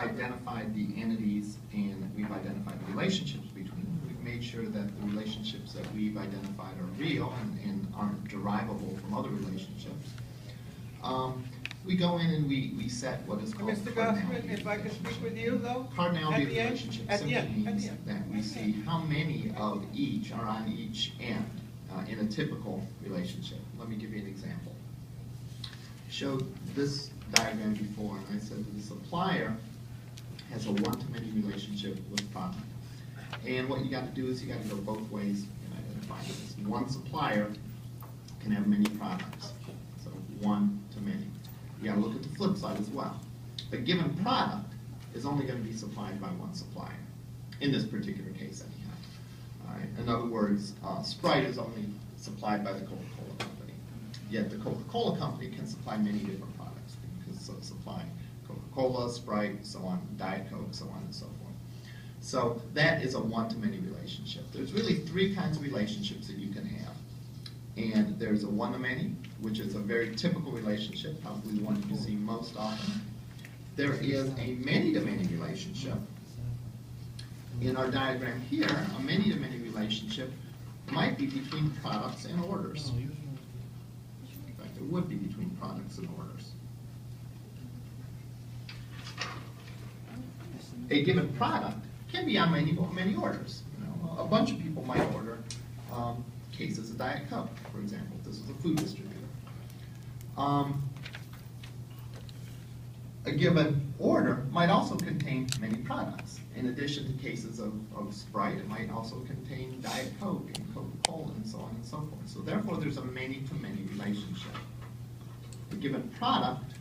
identified the entities and we've identified the relationships between them. We've made sure that the relationships that we've identified are real and aren't derivable from other relationships. We go in and we set what is called Mr. Gossman, if I could speak with you, though? Cardinality of the relationship simply means end. that we see how many of each are on each end in a typical relationship. Let me give you an example. Showed this diagram before, and I said the supplier has a one-to-many relationship with product. And what you got to do is you got to go both ways in identifying this. One supplier can have many products, so one to many. You got to look at the flip side as well. A given product is only going to be supplied by one supplier, in this particular case anyhow. All right. In other words, Sprite is only supplied by the Coca-Cola company. Yet the Coca-Cola company can supply many different products. Because supply Coca-Cola, Sprite, so on, Diet Coke, so on and so forth. So that is a one-to-many relationship. There's really three kinds of relationships that you can have. And there's a one-to-many, which is a very typical relationship, probably the one you see most often. There is a many-to-many relationship. In our diagram here, a many-to-many relationship might be between products and orders. In fact, it would be between products and orders. A given product can be on many orders. You know, a bunch of people might order cases of Diet Coke, for example, if this is a food distributor. A given order might also contain many products. In addition to cases of Sprite, it might also contain Diet Coke and Coca-Cola and so on and so forth. So therefore, there's a many-to-many relationship. A given product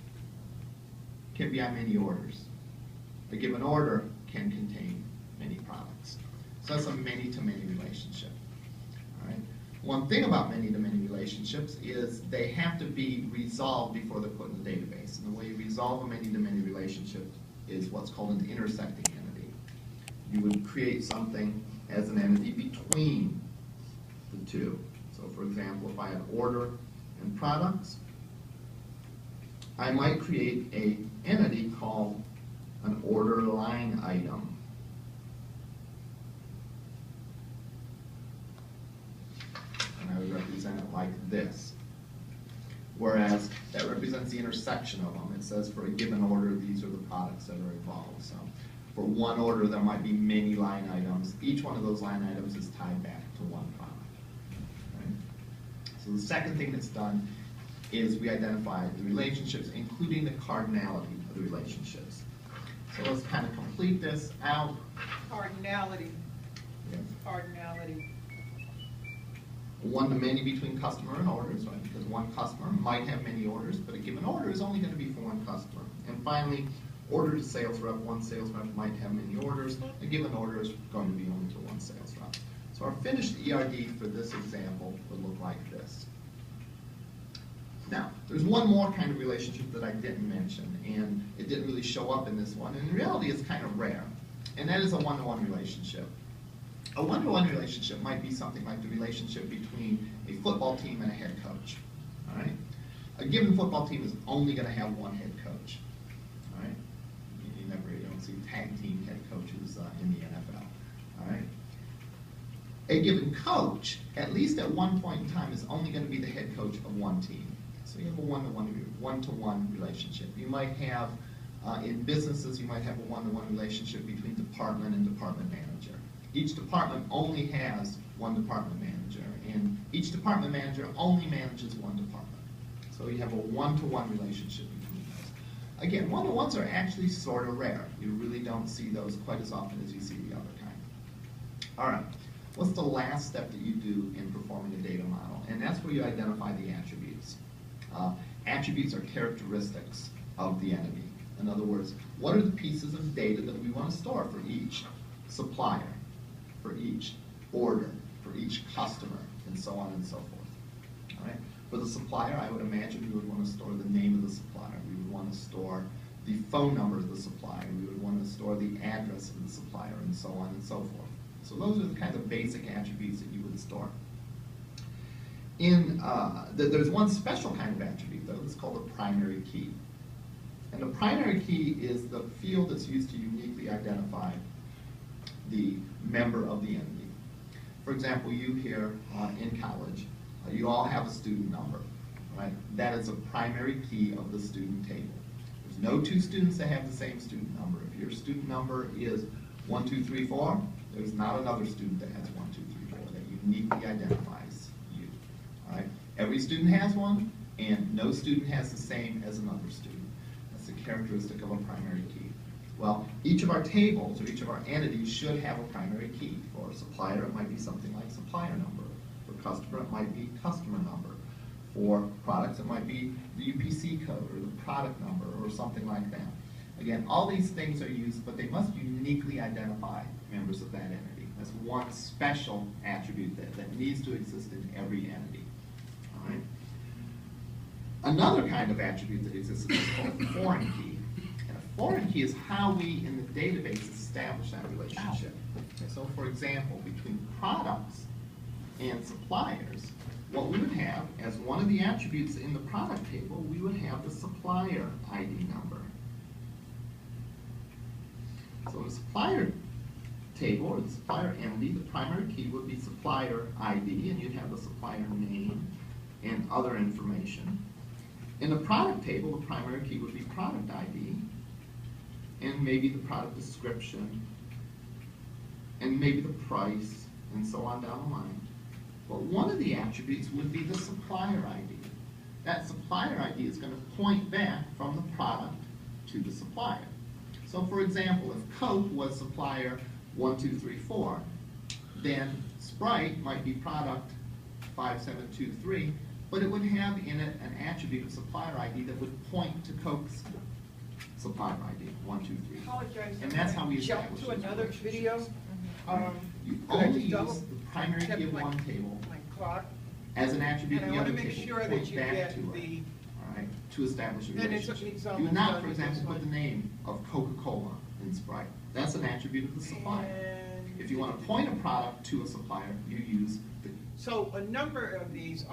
can be on many orders. A given order can contain many products. So that's a many-to-many relationship. All right. One thing about many-to-many relationships is they have to be resolved before they're put in the database. And the way you resolve a many-to-many relationship is what's called an intersecting entity. You would create something as an entity between the two. So for example, if I had order and products, I might create an entity called an order line item. And I would represent it like this. Whereas that represents the intersection of them. It says for a given order, these are the products that are involved. So for one order, there might be many line items. Each one of those line items is tied back to one product. Right? So the second thing that's done is we identify the relationships, including the cardinality of the relationships. So let's kind of complete this out. Cardinality. Yes. Cardinality. One-to-many between customer and orders, right? Because one customer might have many orders, but a given order is only going to be for one customer. And finally, order to sales rep. One sales rep might have many orders. A given order is going to be only to one sales rep. So our finished ERD for this example would look like this. Now, there's one more kind of relationship that I didn't mention, and it didn't really show up in this one. And in reality, it's kind of rare, and that is a one-to-one relationship. A one-to-one relationship might be something like the relationship between a football team and a head coach. All right? A given football team is only going to have one head coach. All right? You don't see tag team head coaches in the NFL. All right? A given coach, at least at one point in time, is only going to be the head coach of one team. So you have a one-to-one relationship. You might have, in businesses, you might have a one-to-one relationship between department and department manager. Each department only has one department manager, and each department manager only manages one department. So you have a one-to-one relationship between those. Again, one-to-ones are actually sort of rare. You really don't see those quite as often as you see the other kind. All right. What's the last step that you do in performing a data model? And that's where you identify the attributes. Attributes are characteristics of the entity. In other words, what are the pieces of data that we want to store for each supplier, for each order, for each customer, and so on and so forth. All right? For the supplier, I would imagine we would want to store the name of the supplier. We would want to store the phone number of the supplier. We would want to store the address of the supplier, and so on and so forth. So those are the kind of basic attributes that you would store. There's one special kind of attribute, though. It's called a primary key. And the primary key is the field that's used to uniquely identify the member of the entity. For example, you here in college, you all have a student number, right? That is a primary key of the student table. There's no two students that have the same student number. If your student number is 1234, there's not another student that has 1234 that uniquely identifies you. All right? Every student has one, and no student has the same as another student. That's a characteristic of a primary key. Well, each of our tables or each of our entities should have a primary key. For a supplier, it might be something like supplier number. For customer, it might be customer number. For products, it might be the UPC code or the product number or something like that. Again, all these things are used, but they must uniquely identify members of that entity. That's one special attribute that needs to exist in every entity. All right? Another kind of attribute that exists is called a foreign key. And a foreign key is how we, in the database, establish that relationship. Okay, so, for example, between products and suppliers, what we would have as one of the attributes in the product table, we would have the supplier ID number. So in the supplier table or the supplier entity, the primary key would be supplier ID, and you'd have the supplier name and other information. In the product table, the primary key would be product ID, and maybe the product description, and maybe the price, and so on down the line. But one of the attributes would be the supplier ID. That supplier ID is going to point back from the product to the supplier. So for example, if Coke was supplier 1234, then Sprite might be product 5723, but it would have in it an attribute of supplier ID that would point to Coke's supplier ID, 123. Apologize. And that's how we Jump establish to those another video. relationships. You Could I only just double use the primary check key of my- one table My clock. as an attribute And of I the want other to make table, sure that point you back get to it, the, all right, to establish a And it's relationship. almost Do not, done for with example, this put one. the name of Coca-Cola in Sprite. That's an attribute of the supplier. and If you want to point a product to a supplier, you use the so a number of these